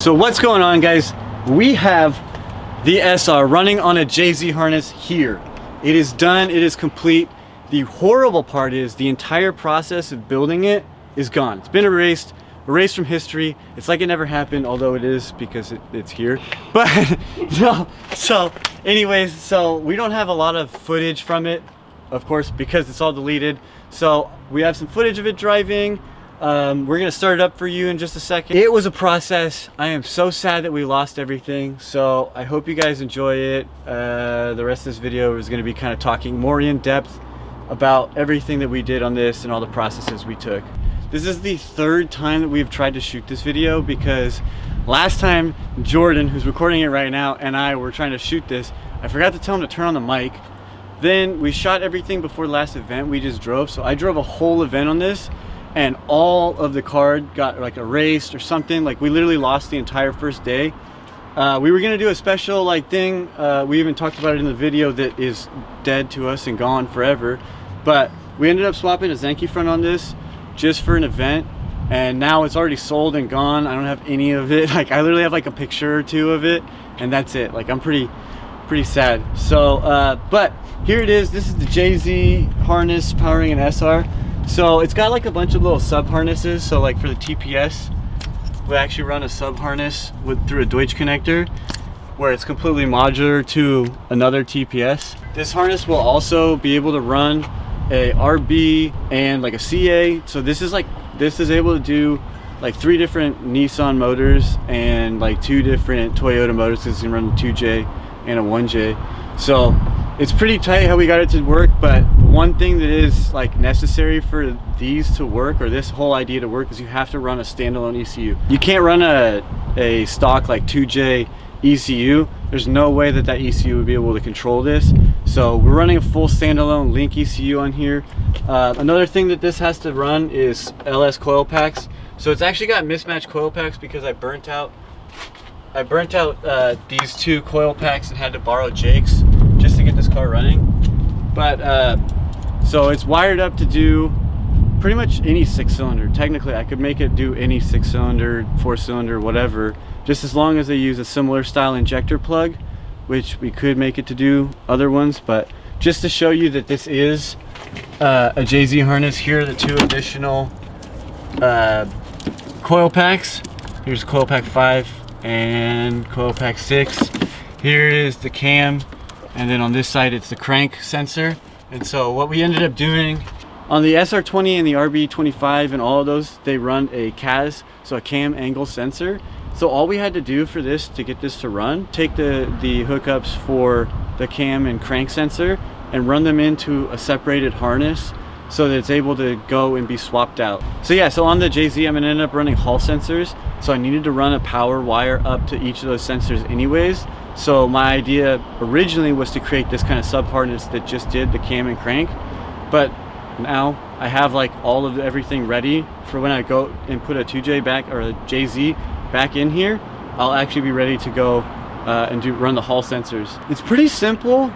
So what's going on, guys? We have the SR running on a JZ harness here. It is done, it is complete. The horrible part is the entire process of building it is gone. It's been erased from history. It's like it never happened, although it is because it's here. But no, so anyways, so we don't have a lot of footage from it, of course, because it's all deleted. So we have some footage of it driving. We're gonna start it up for you in just a second. It was a process. I am so sad that we lost everything, so I hope you guys enjoy it. The rest of this video is gonna be kind of talking more in depth about everything that we did on this and all the processes we took. This is the third time that we've tried to shoot this video, because last time Jordan, who's recording it right now, and I were trying to shoot this, I forgot to tell him to turn on the mic. Then we shot everything before the last event we just drove, so I drove a whole event on this, and all of the card got like erased or something. Like, we literally lost the entire first day. We were gonna do a special like thing. We even talked about it in the video that is dead to us and gone forever. But we ended up swapping a Zenki front on this just for an event, and now it's already sold and gone. I don't have any of it. Like, I literally have like a picture or two of it, and that's it. Like, I'm pretty sad. So, but here it is. This is the JZ harness powering an SR. So it's got like a bunch of little sub harnesses. So like for the TPS, we actually run a sub harness through a Deutsch connector, where it's completely modular to another TPS. This harness will also be able to run a RB and like a CA. So this is able to do like 3 different Nissan motors and like 2 different Toyota motors, because it can run a 2J and a 1J. So it's pretty tight how we got it to work. But one thing that is like necessary for these to work, or this whole idea to work, is you have to run a standalone ECU. You can't run a stock like 2J ECU. There's no way that ECU would be able to control this. So we're running a full standalone Link ECU on here. Another thing that this has to run is LS coil packs. So it's actually got mismatched coil packs because I burnt out these 2 coil packs and had to borrow Jake's just to get this car running. But so it's wired up to do pretty much any 6-cylinder. Technically, I could make it do any 6-cylinder, 4-cylinder, whatever, just as long as they use a similar style injector plug, which we could make it to do other ones. But just to show you that this is a JZ harness, here are the 2 additional coil packs. Here's coil pack 5 and coil pack 6. Here is the cam, and then on this side it's the crank sensor. And so what we ended up doing on the SR20 and the RB25 and all of those, they run a CAS, so a cam angle sensor. So all we had to do for this, to get this to run, take the hookups for the cam and crank sensor and run them into a separated harness so that it's able to go and be swapped out. So yeah, so on the JZ, I'm gonna end up running Hall sensors. So I needed to run a power wire up to each of those sensors anyways. So my idea originally was to create this kind of sub harness that just did the cam and crank. But now I have like all of everything ready for when I go and put a 2J back, or a JZ back in here. I'll actually be ready to go and run the Hall sensors. It's pretty simple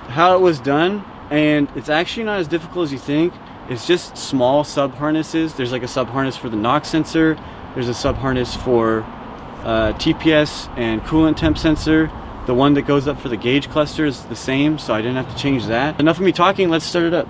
how it was done, and it's actually not as difficult as you think. It's just small sub harnesses. There's like a sub harness for the NOx sensor. There's a sub harness for TPS and coolant temp sensor. The one that goes up for the gauge cluster is the same, so I didn't have to change that. Enough of me talking, let's start it up.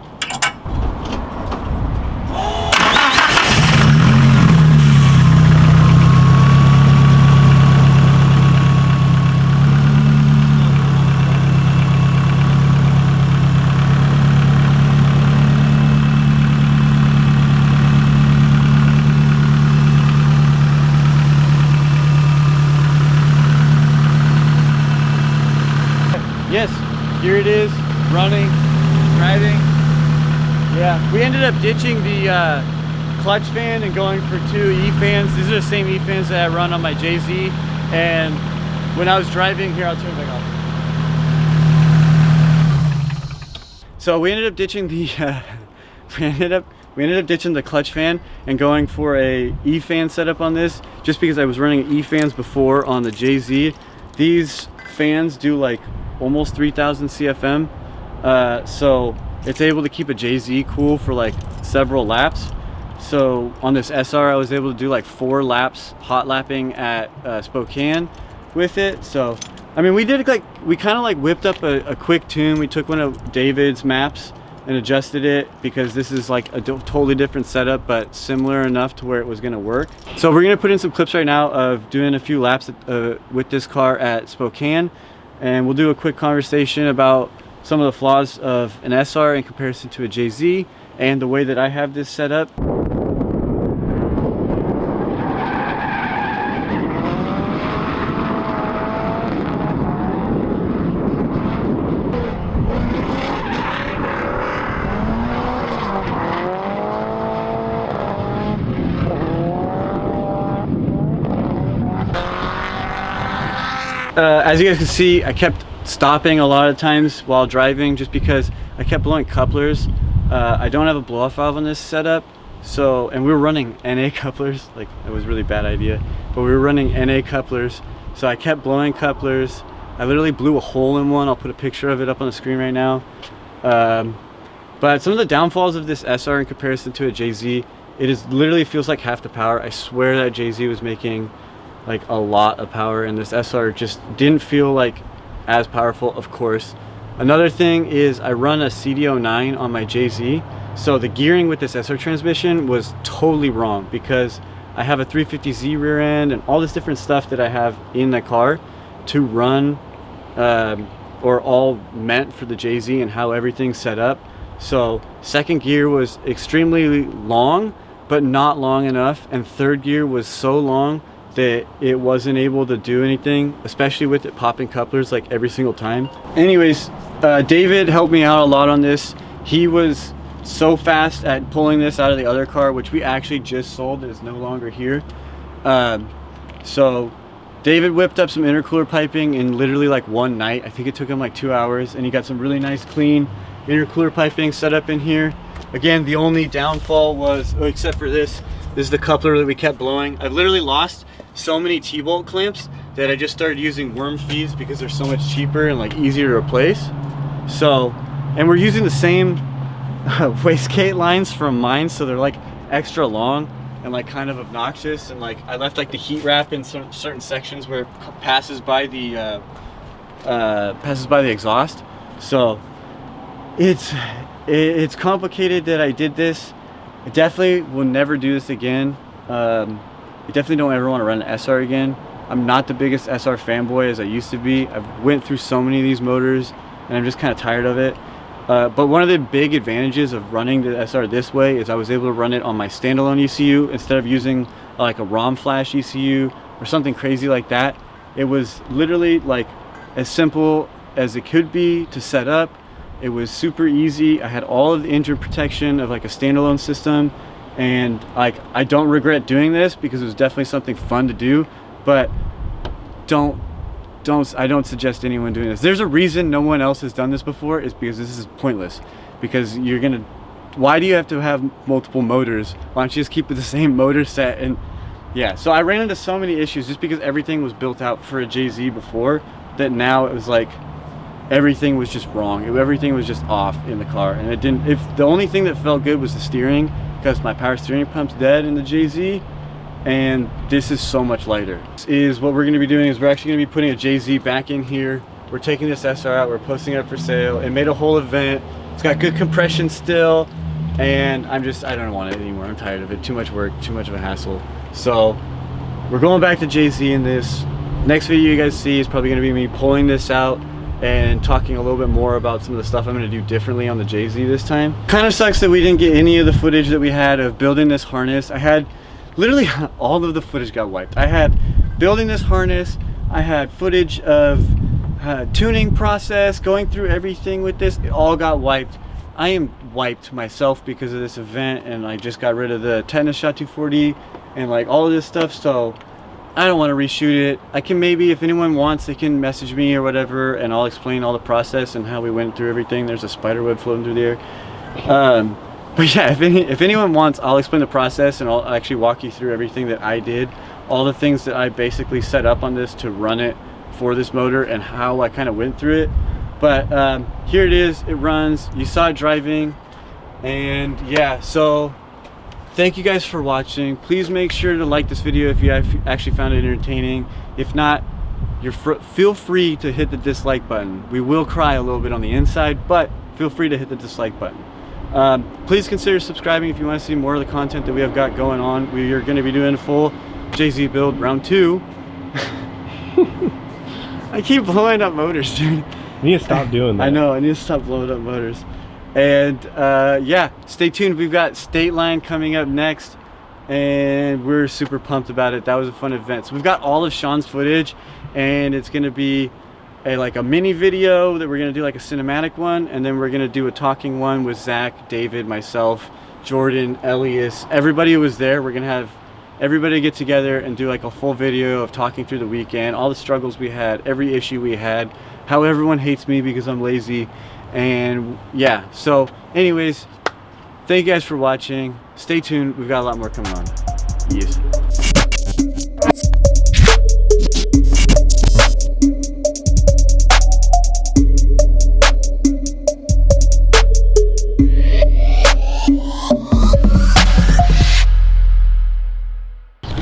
Yes, here it is, running, driving. Yeah, we ended up ditching the clutch fan and going for 2 E-fans. These are the same E-fans that I run on my JZ. And when I was driving here, I'll turn it back off. So we ended up ditching the we ended up ditching the clutch fan and going for a E-fan setup on this, just because I was running E-fans before on the JZ. These fans do like almost 3,000 CFM, so it's able to keep a JZ cool for like several laps. So on this SR, I was able to do like 4 laps, hot lapping at Spokane with it. So, I mean, we kind of like whipped up a quick tune. We took one of David's maps and adjusted it because this is like a totally different setup, but similar enough to where it was gonna work. So we're gonna put in some clips right now of doing a few laps with this car at Spokane, and we'll do a quick conversation about some of the flaws of an SR in comparison to a JZ and the way that I have this set up. As you guys can see, I kept stopping a lot of times while driving just because I kept blowing couplers. I don't have a blow-off valve on this setup, so, and we were running NA couplers. Like, it was a really bad idea, but we were running NA couplers, so I kept blowing couplers. I literally blew a hole in one. I'll put a picture of it up on the screen right now. But some of the downfalls of this SR in comparison to a JZ, literally feels like half the power. I swear that JZ was making like a lot of power, and this SR just didn't feel like as powerful, of course. Another thing is I run a CD09 on my JZ, so the gearing with this SR transmission was totally wrong because I have a 350Z rear end and all this different stuff that I have in the car to run or all meant for the JZ and how everything's set up. So second gear was extremely long, but not long enough, and third gear was so long that it wasn't able to do anything, especially with it popping couplers like every single time. Anyways, David helped me out a lot on this. He was so fast at pulling this out of the other car, which we actually just sold, that is no longer here. So David whipped up some intercooler piping in literally like one night. I think it took him like 2 hours, and he got some really nice clean intercooler piping set up in here. Again, the only downfall was, except for this is the coupler that we kept blowing. I've literally lost so many T-bolt clamps that I just started using worm feeds because they're so much cheaper and like easier to replace. So, and we're using the same wastegate lines from mine, so they're like extra long and like kind of obnoxious, and like I left like the heat wrap in certain sections where it passes by the exhaust. So it's complicated that I did this. I definitely will never do this again. I definitely don't ever want to run an SR again. I'm not the biggest SR fanboy as I used to be. I've went through so many of these motors and I'm just kind of tired of it. But one of the big advantages of running the SR this way is I was able to run it on my standalone ECU instead of using like a ROM flash ECU or something crazy like that. It was literally like as simple as it could be to set up. It was super easy. I had all of the engine protection of like a standalone system, and like I don't regret doing this because it was definitely something fun to do. But I don't suggest anyone doing this. There's a reason no one else has done this before, is because this is pointless. Because why do you have to have multiple motors? Why don't you just keep with the same motor set? And yeah, so I ran into so many issues just because everything was built out for a JZ before, that now it was like everything was just wrong. Everything was just off in the car, and it didn't. If the only thing that felt good was the steering, because my power steering pump's dead in the JZ, and this is so much lighter. What we're going to be doing is we're actually going to be putting a JZ back in here. We're taking this SR out. We're posting it up for sale. It made a whole event. It's got good compression still, and I don't want it anymore. I'm tired of it. Too much work. Too much of a hassle. So we're going back to JZ in this. Next video you guys see is probably going to be me pulling this out and talking a little bit more about some of the stuff I'm going to do differently on the JZ this time. Kind of sucks that we didn't get any of the footage that we had of building this harness. I had literally all of the footage got wiped. I had building this harness, I had footage of tuning process, going through everything with this. It all got wiped. I am wiped myself because of this event, and I just got rid of the Tetanus Shot 240 and like all of this stuff, so I don't want to reshoot it. I can maybe, if anyone wants, they can message me or whatever, and I'll explain all the process and how we went through everything. There's a spider web floating through there. But yeah, if anyone wants, I'll explain the process, and I'll actually walk you through everything that I did, all the things that I basically set up on this to run it for this motor, and how I kind of went through it. But here it is, it runs. You saw it driving, and yeah, so thank you guys for watching. Please make sure to like this video if you actually found it entertaining. If not, feel free to hit the dislike button. We will cry a little bit on the inside, but feel free to hit the dislike button. Please consider subscribing if you want to see more of the content that we have got going on. We are going to be doing a full JZ build round 2. I keep blowing up motors, dude. You need to stop doing that. I know, I need to stop blowing up motors. And yeah, stay tuned. We've got State Line coming up next, and we're super pumped about it. That was a fun event. So we've got all of Sean's footage, and it's going to be like a mini video that we're going to do, like a cinematic one, and then we're going to do a talking one with Zach, David, myself, Jordan, Elias, everybody who was there. We're going to have everybody get together and do like a full video of talking through the weekend, all the struggles we had, every issue we had, how everyone hates me because I'm lazy. And yeah, so anyways, thank you guys for watching. Stay tuned. We've got a lot more coming on. Yes.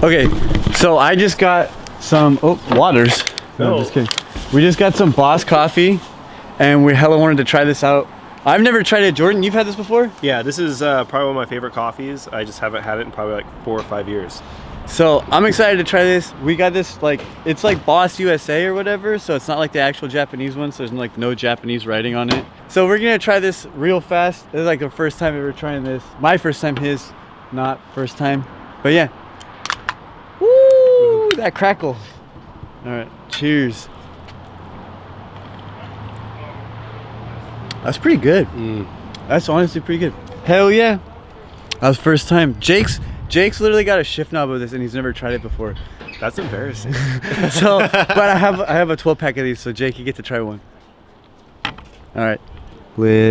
Okay, so I just got some waters. No, I'm just kidding. We just got some Boss coffee, and we hella wanted to try this out. I've never tried it. Jordan, you've had this before? Yeah, this is probably one of my favorite coffees. I just haven't had it in probably like 4 or 5 years. So I'm excited to try this. We got this, like, it's like Boss USA or whatever, so it's not like the actual Japanese one, so there's like no Japanese writing on it. So we're gonna try this real fast. This is like the first time ever trying this. My first time, his not first time. But yeah. Woo! That crackle. All right, cheers. That's pretty good. That's honestly pretty good. Hell yeah. That was first time. Jake's literally got a shift knob of this, and he's never tried it before. That's embarrassing. So, but I have a 12 pack of these, so Jake, you get to try one. All right. Lit.